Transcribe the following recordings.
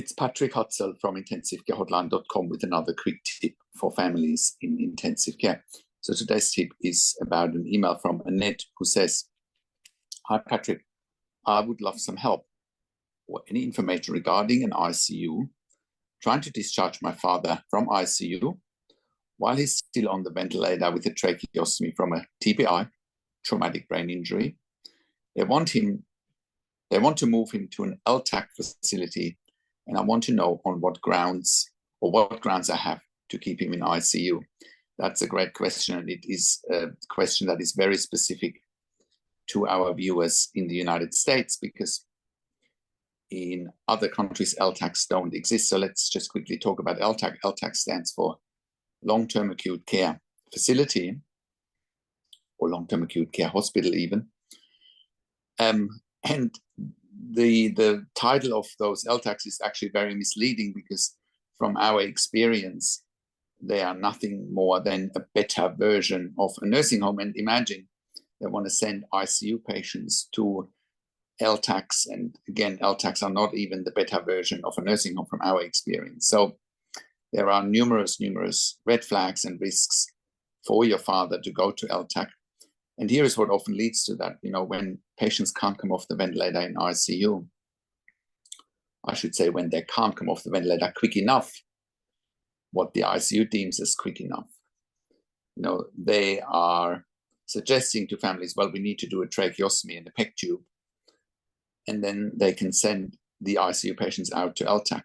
It's Patrick Hutzel from intensivecarehotline.com with another quick tip for families in intensive care. So today's tip is about an email from Annette who says, "Hi Patrick, I would love some help or any information regarding an ICU, trying to discharge my father from ICU while he's still on the ventilator with a tracheostomy from a TBI, traumatic brain injury. They want to move him to an LTAC facility, and I want to know on what grounds I have to keep him in ICU." That's a great question, and it is a question that is very specific to our viewers in the United States, because in other countries, LTACs don't exist. So let's just quickly talk about LTAC. LTAC stands for Long-Term Acute Care Facility, or Long-Term Acute Care Hospital even. And the title of those LTACs is actually very misleading, because from our experience, they are nothing more than a better version of a nursing home. And imagine they want to send ICU patients to LTACs. And again, LTACs are not even the better version of a nursing home from our experience. So there are numerous red flags and risks for your father to go to LTAC. And here is what often leads to that. When patients can't come off the ventilator in ICU, I should say when they can't come off the ventilator quick enough, what the ICU deems as quick enough, they are suggesting to families, well, we need to do a tracheostomy and a PEG tube, and then they can send the ICU patients out to LTAC.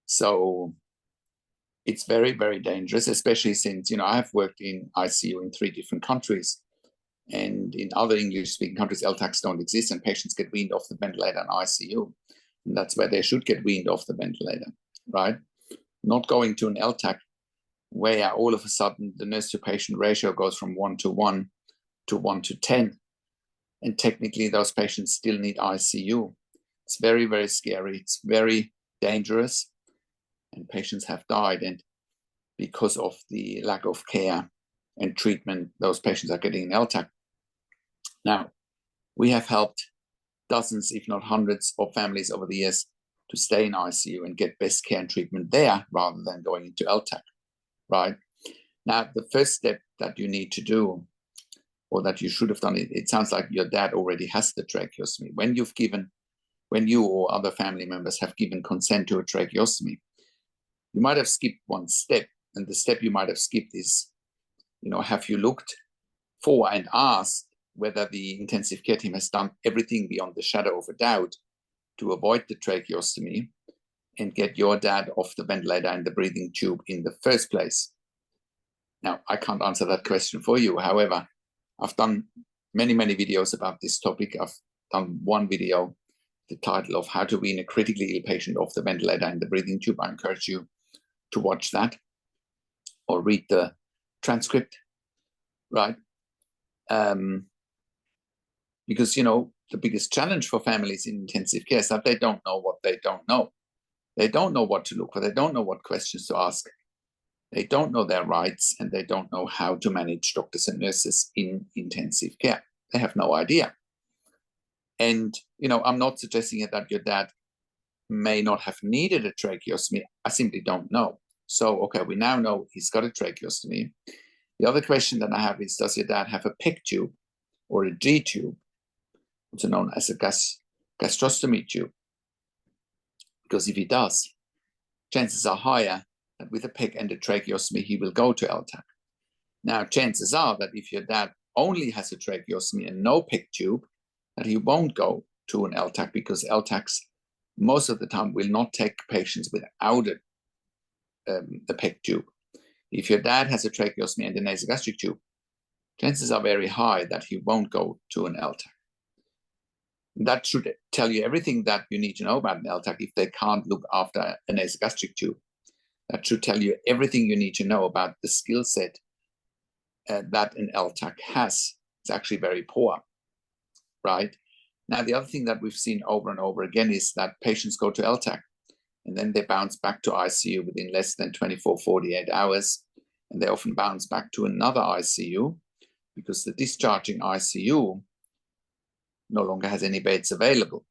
So it's very, very dangerous, especially since, I have worked in ICU in 3 different countries. And in other English-speaking countries, LTACs don't exist, and patients get weaned off the ventilator in ICU. And that's where they should get weaned off the ventilator, right? Not going to an LTAC where all of a sudden the nurse-to-patient ratio goes from 1:1 to 1:10. And technically, those patients still need ICU. It's very, very scary. It's very dangerous. And patients have died. And because of the lack of care and treatment, those patients are getting an LTAC. Now, we have helped dozens, if not hundreds, of families over the years to stay in ICU and get best care and treatment there rather than going into LTAC, right? Now, the first step that you need to do, or that you should have done, it sounds like your dad already has the tracheostomy. When you or other family members have given consent to a tracheostomy, you might have skipped one step. And the step you might have skipped is, have you looked for and asked whether the intensive care team has done everything beyond the shadow of a doubt to avoid the tracheostomy and get your dad off the ventilator and the breathing tube in the first place? Now, I can't answer that question for you. However, I've done many, many videos about this topic. I've done one video, the title of How to Wean a Critically Ill Patient Off the Ventilator and the Breathing Tube. I encourage you to watch that or read the transcript, right? Because, the biggest challenge for families in intensive care is that they don't know what they don't know. They don't know what to look for. They don't know what questions to ask. They don't know their rights, and they don't know how to manage doctors and nurses in intensive care. They have no idea. And, I'm not suggesting that your dad may not have needed a tracheostomy. I simply don't know. So, okay, we now know he's got a tracheostomy. The other question that I have is, does your dad have a PEG tube or a G tube, also known as a gastrostomy tube? Because if he does, chances are higher that with a PEG and a tracheostomy, he will go to LTAC. Now, chances are that if your dad only has a tracheostomy and no PEG tube, that he won't go to an LTAC, because LTACs most of the time will not take patients without a PEG tube. If your dad has a tracheostomy and a nasogastric tube, chances are very high that he won't go to an LTAC. That should tell you everything that you need to know about an LTAC if they can't look after a nasogastric tube. That should tell you everything you need to know about the skill set that an LTAC has. It's actually very poor, right? Now, the other thing that we've seen over and over again is that patients go to LTAC and then they bounce back to ICU within less than 24, 48 hours. And they often bounce back to another ICU because the discharging ICU no longer has any beds available,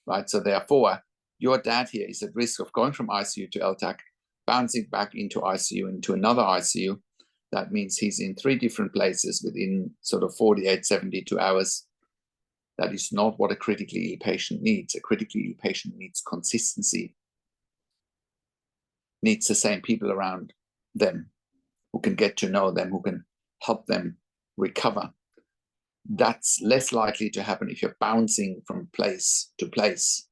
right? So therefore, your dad here is at risk of going from ICU to LTAC, bouncing back into ICU, into another ICU. That means he's in 3 different places within sort of 48, 72 hours. That is not what a critically ill patient needs. A critically ill patient needs consistency, needs the same people around them who can get to know them, who can help them recover. That's less likely to happen if you're bouncing from place to place.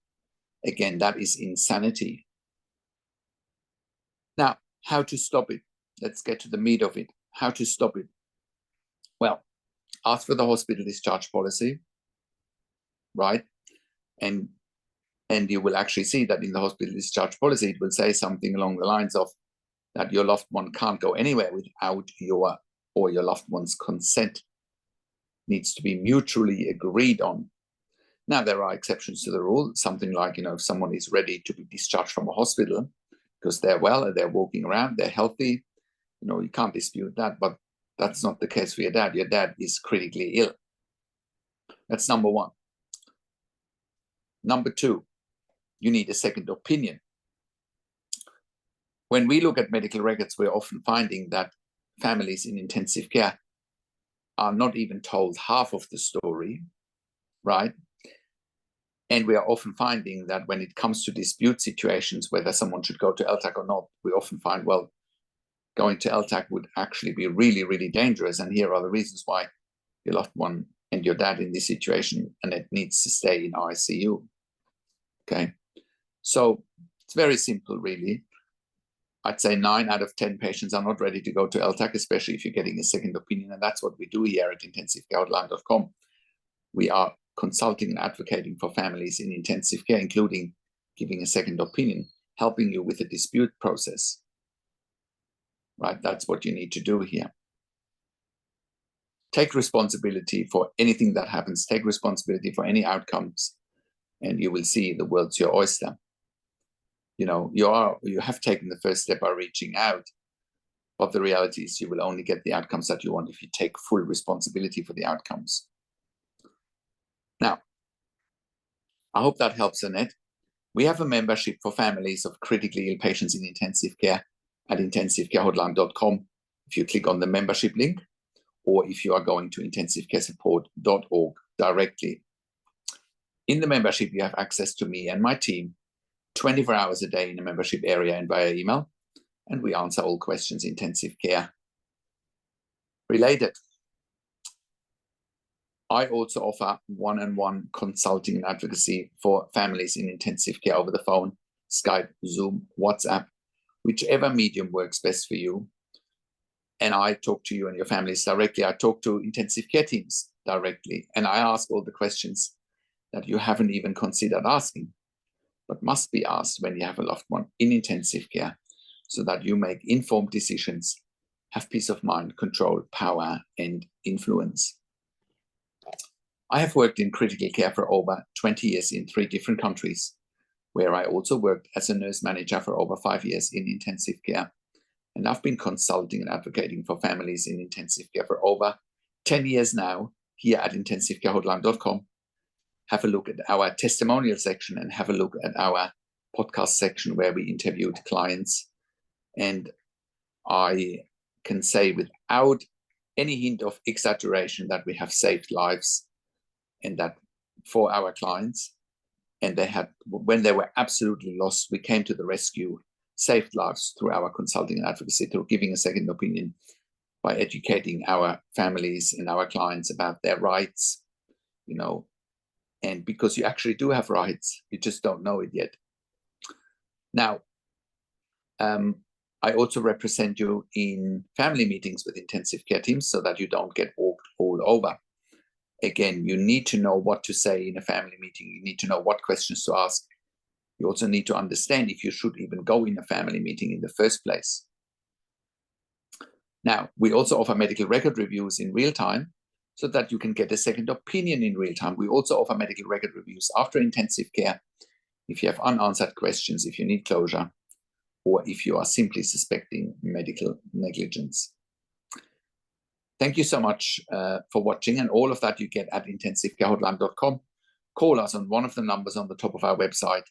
Again, that is insanity. Now, how to stop it? Let's get to the meat of it. How to stop it? Well, ask for the hospital discharge policy, right? And you will actually see that in the hospital discharge policy, it will say something along the lines of that your loved one can't go anywhere without your or your loved one's consent. Needs to be mutually agreed on. Now, there are exceptions to the rule, something like, if someone is ready to be discharged from a hospital because they're well, they're walking around, they're healthy, you can't dispute that, but that's not the case for your dad. Your dad is critically ill. That's number 1. Number 2, you need a second opinion. When we look at medical records, we're often finding that families in intensive care are not even told half of the story, right? And we are often finding that when it comes to dispute situations, whether someone should go to LTAC or not, we often find, well, going to LTAC would actually be really, really dangerous. And here are the reasons why your loved one and your dad in this situation, and it needs to stay in ICU. Okay. So it's very simple, really. I'd say 9 out of 10 patients are not ready to go to LTAC, especially if you're getting a second opinion. And that's what we do here at intensivecarehotline.com. We are consulting and advocating for families in intensive care, including giving a second opinion, helping you with the dispute process. Right? That's what you need to do here. Take responsibility for anything that happens. Take responsibility for any outcomes, and you will see the world's your oyster. You have taken the first step by reaching out, but the reality is you will only get the outcomes that you want if you take full responsibility for the outcomes. Now, I hope that helps, Annette. We have a membership for families of critically ill patients in intensive care at intensivecarehotline.com. If you click on the membership link, or if you are going to intensivecaresupport.org directly. In the membership, you have access to me and my team 24 hours a day in the membership area and via email, and we answer all questions intensive care related. I also offer one-on-one consulting and advocacy for families in intensive care over the phone, Skype, Zoom, WhatsApp, whichever medium works best for you. And I talk to you and your families directly. I talk to intensive care teams directly, and I ask all the questions that you haven't even considered asking, but must be asked when you have a loved one in intensive care, so that you make informed decisions, have peace of mind, control, power, and influence. I have worked in critical care for over 20 years in 3 different countries, where I also worked as a nurse manager for over 5 years in intensive care. And I've been consulting and advocating for families in intensive care for over 10 years now here at intensivecarehotline.com. Have a look at our testimonial section and have a look at our podcast section where we interviewed clients. And I can say without any hint of exaggeration that we have saved lives, and that for our clients, and when they were absolutely lost, we came to the rescue, saved lives through our consulting and advocacy, through giving a second opinion, by educating our families and our clients about their rights, and because you actually do have rights, you just don't know it yet. Now, I also represent you in family meetings with intensive care teams so that you don't get walked all over. Again, you need to know what to say in a family meeting. You need to know what questions to ask. You also need to understand if you should even go in a family meeting in the first place. Now, we also offer medical record reviews in real time so that you can get a second opinion in real time. We also offer medical record reviews after intensive care if you have unanswered questions, if you need closure, or if you are simply suspecting medical negligence. Thank you so much for watching, and all of that you get at intensivecarehotline.com. Call us on one of the numbers on the top of our website,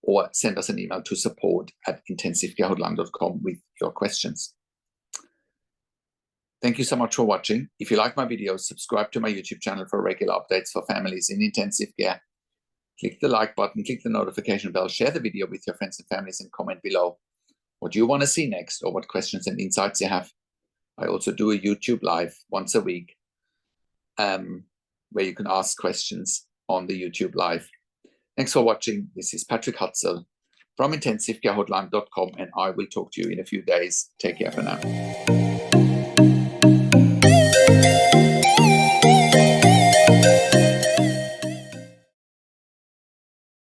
or send us an email to support@intensivcarehotline.com with your questions. Thank you so much for watching. If you like my videos, subscribe to my YouTube channel for regular updates for families in intensive care. Click the like button, click the notification bell, share the video with your friends and families, and comment below what you want to see next or what questions and insights you have. I also do a YouTube live once a week where you can ask questions on the YouTube live. Thanks for watching. This is Patrick Hutzel from intensivcarehotline.com, and I will talk to you in a few days. Take care for now.